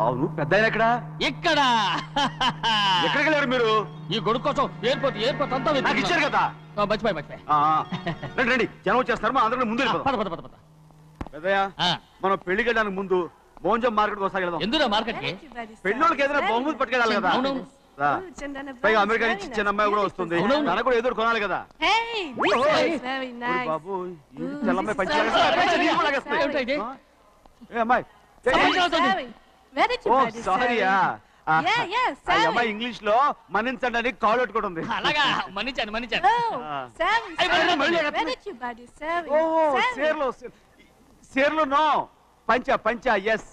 అవును పెద్ద ఆయన ఎక్కడ ఎక్కడికి వెళ్ళారు మీరు? ఈ గొడుగు కోసం ఎయిర్పోర్ట్ అంతా నాకు ఇచ్చారు కదా. మర్చిపోయి రండి జనం వచ్చేస్తారు మా అందరం ముందు పెద్దయ్య మనం పెళ్లికి వెళ్ళడానికి ముందు మోంజం మార్కెట్ ఒకసారి వెళ్దాం. ఎందుకు మార్కెట్ కి? పెళ్ళోళ్ళకి ఏదైనా బహుమతి పట్టుకెళ్ళాలి కదా. పైగా అమెరికా నుంచి చిన్న అమ్మాయి కూడా వస్తుంది, తనకు కూడా ఎదురు కొనాలి కదా. బాబు తెల్లమ్మాయి పంచి అమ్మాయి సారీయా అమ్మాయి ఇంగ్లీష్ లో మన్నించండి అని కాల్ పెట్టుకుంటుంది. సేర్లో no pancha pancha yes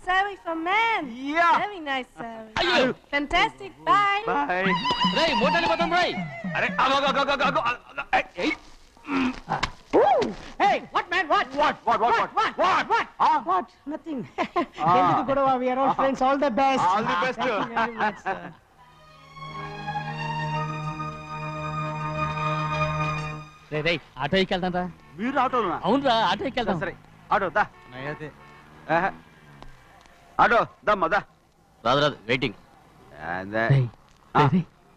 Sari for men. Yeah. Very nice, Sari. Fantastic. Bye. Bye. Ray, motali batam Ray. Are, go. Hey, what man? What? Nothing. Enduku godava? We are all friends. All the best. All the best. Thank you very much, sir. Ray, auto ఎక్కెళ్తాం రా. మీరు ఆటోనా? అవునరా, auto ఎక్కెళ్తాం. సరే auto దా. నయతే auto దమ్మా రాదు waiting.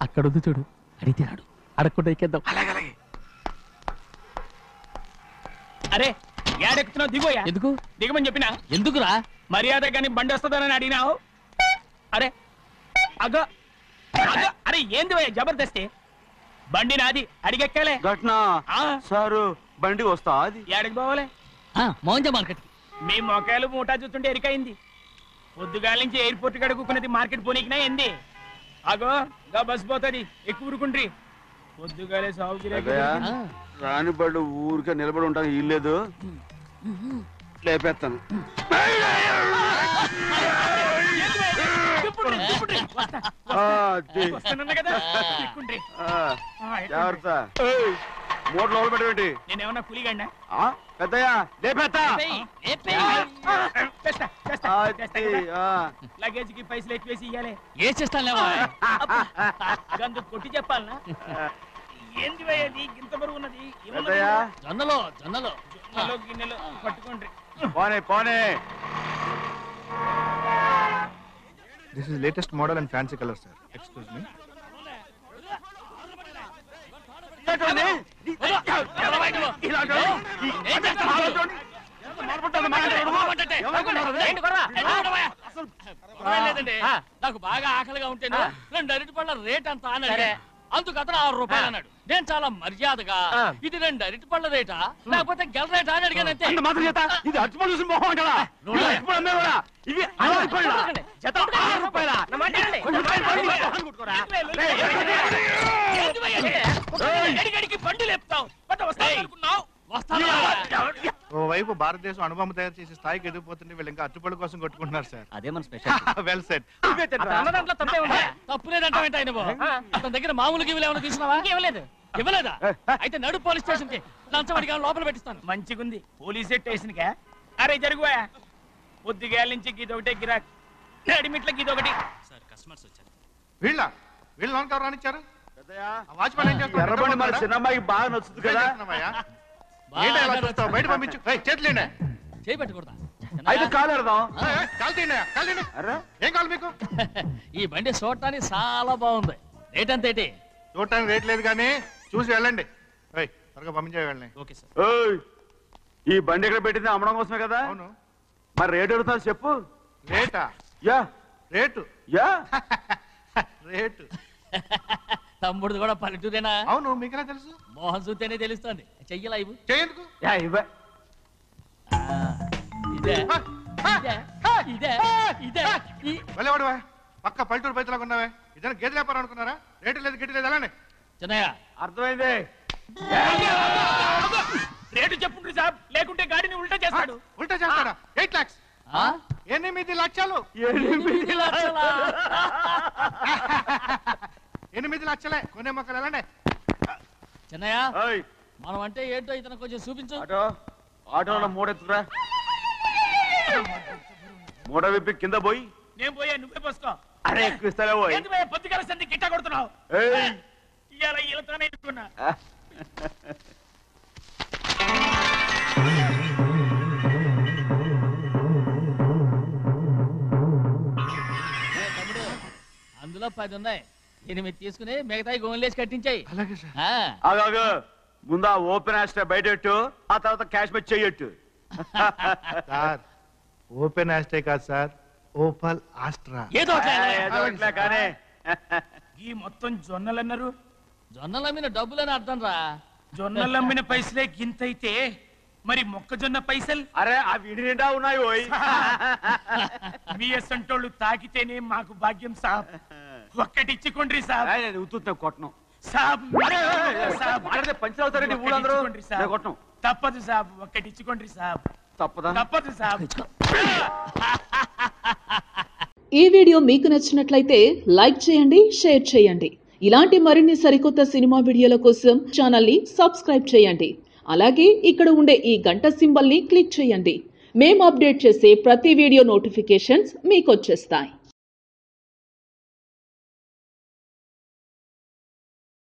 అక్కడ ఉంది చూడు, అడిగితే రాడు, అడగకుండా ఎక్కేద్దాం. అలాగే అరే ఏడెక్కుతున్నావు? దిగోయా. ఎందుకు దిగమని చెప్పినా? ఎందుకురా? మర్యాద కానీ బండి వస్తుందని అడిగినావు. అరే అగో అరే ఏంది భయ్యా జబర్దస్తి? బండి నాది, అడిగెక్కాలే. ఘట్నా సారు బండి వస్తా అది ఏడకి పోవాలే? మోంజ మార్కెట్. మీ మొక్కలు మూటా చూస్తుంటే ఎరికైంది. పొద్దుగాల నుంచి ఎయిర్పోర్ట్ కడుక్కున్నది మార్కెట్ పోనీకినా ఏంది? అగో గా బస్ పోతుంది, ఎక్కువ ఊరుకుండ్రి. పొద్దుగాలే సాగు రాని బళ్ళు ఊరికే నిలబడి ఉంటాను, ఇల్లేదు లేపేస్తాను. జాగ్రత్త. మూడు లోపల పెట్టేటి. నేనేమన్నా పులిగండా? పెద్దయ్యా లేపేస్తా. లగేజ్ కి పైసలు ఎక్కువేసి ఇయ్యాలి. ఏ చేస్తానులేవా? గందు కొట్టి చెప్పాలనా? ఏంది భయ్యది ఇంత బరువు ఉన్నది? జొన్నలో గిన్నెలు పట్టుకోండి. పోనే This is latest model and fancy color, sir. Excuse me. నాకు బాగా ఆకలిగా ఉంటే 2 అరటి పళ్ళ రేట్ అంత అన్నాడు. అందుకు అతను 6 రూపాయలు అన్నాడు. నేను చాలా మర్యాదగా ఇది 2 అరటి పళ్ళ రేటా లేకపోతే గెల రేటా అని అడిగాను. అంతే. ఇది అరటిపళ్ళు చూసి మొహం అంటారా? ఇవి బండి లేపుతావు. ఓవైపు భారతదేశం అనుభవం తయారు చేసే స్థాయికి ఎదిగిపోతుంటే వీళ్ళు ఇంకా అట్టుపడి కోసం కొట్టుకుంటున్నారు సార్. అదే మన స్పెషల్. Well set. తప్పులేదంటావేంటి ఆయన? అతని దగ్గర మామూలు గివ్వులు ఏమైనా తీసుకున్నావా? ఇవ్వలేదా? అయితే నడు పోలీస్ స్టేషన్ కి లంచం అడిగా లోపల పెట్టిస్తాను. మంచిగుంది పోలీస్ స్టేషన్ కా? అరే జరుగువా. పొద్దుగాల నుంచి గీదొకటే గిరాక్, నడిమిట్ల గీదొకటి. సార్ కస్టమర్స్ వచ్చారు. వీళ్ళు లోన్ కవర్ రానిచ్చారు. వాచ్మెన్ ఏం చేస్తారు? ఎర్రబండి మన చిన్నమ్మాయికి బాగా నచ్చుతుంది కదా. బయట పంపించు. చేతులేండి. చేయి పెట్టకూడదా? అయితే కాలు ఎడదాం. ఏం కావాలి మీకు? ఈ బండి చూడటానికి చాలా బాగుంది. రేట్ అంత ఏంటి? చూడటానికి రేట్ లేదు కానీ చూసి వెళ్ళండి. త్వరగా పంపించే వెళ్ళండి. Okay sir. ఈ బండి ఎక్కడ పెట్టింది? అమ్మడం కోసమే కదా. అవును. మరి రేట్ అడుగుతావు చెప్పు. రేటా? రేటు రేటు తమ్ముడు కూడా పల్లెటూరేనా? అవును. మీకెలా తెలుసు? మోహన్ చూస్తేనే తెలుస్తుంది. చెయ్యలా ఇవ్వు. చెయ్యేందుకు? వెళ్ళేవాడువా? పక్క పల్లెటూరు పైతలాగా ఉన్నావే. ఇదైనా గేదె వ్యాపారం అనుకున్నారా? రేటు లేదు గిట్టి లేదు అలానే. చిన్నయ్య అర్థమైంది. రేటు చెప్పుండ్రి సాబ్, లేకుంటే గాడిని ఉల్టా చేస్తాడు. ఉల్టా చేస్తాడా? 8 lakhs. 8 లక్షలు. 8 లక్షలే. కొనే మొక్కలు ఎలాండే? చిన్నయ్య మనం అంటే ఏంటో ఇతను కొంచెం చూపించు. ఆటోలో మూడెత్తురా. మూడ విప్పి కింద పోయి. నేను పోయా, నువ్వే పోసుకో. అరే ఎక్కువ ఇస్తావే పోయి. పొద్దుగాల సంది గిట్ట కొడుతున్నావు. ఇవాళ ఈలతోనే ఎత్తుకున్నా. 10 ఉన్నాయి 8 తీసుకుని మిగతాయి గోన్లేసి కట్టించాయి. అలాగే సార్. ఆగాగు ముందు ఆ ఓపెన్ ఆస్ట్రా బయటెట్టు ఆ తర్వాత క్యాష్ మెచ్ చెయ్యట్టు. సార్ ఓపెన్ ఆస్ట్రే కాదు సార్, ఓపల్ ఆస్ట్రా. ఏదో ఒకటి అలా. ఏదో ఒకటిలే కానీ ఈ మొత్తం జొన్నలు అన్నారు. జొన్నల మీద డబ్బులని అర్థం రా. జొన్నలు అమ్మిన పైసలే గింతైతే మరి మొక్కజొన్న పైసలు అరే ఆ విడి నిండా ఉన్నాయి ఓయ్. మీ అసంటోళ్ళు తాకితేనే మాకు భాగ్యం సాబ్. ఒక్కటి ఇచ్చుకోండి సాబ్. నేను ఉత్తున్నా కొట్టను. సాబ్ సాబ్ మాట్లాడితే పంచర్ అవుతారండి ఊళ్ళందరూ. ఇచ్చుకోండి సాబ్. నేను కొట్టను. తప్పదు సాబ్, ఒక్కటి ఇచ్చుకోండి సాబ్. తప్పదా? తప్పదు సాబ్. ఈ వీడియో మీకు నచ్చినట్లయితే లైక్ చేయండి, షేర్ చేయండి. ఇలాంటి మరిన్ని సరికొత్త సినిమా వీడియోల కోసం ఛానల్ని సబ్స్క్రైబ్ చేయండి. అలాగే ఇక్కడ ఉండే ఈ గంట సింబల్ని క్లిక్ చేయండి. మేము అప్డేట్ చేసే ప్రతి వీడియో నోటిఫికేషన్స్ మీకు వచ్చేస్తాయి.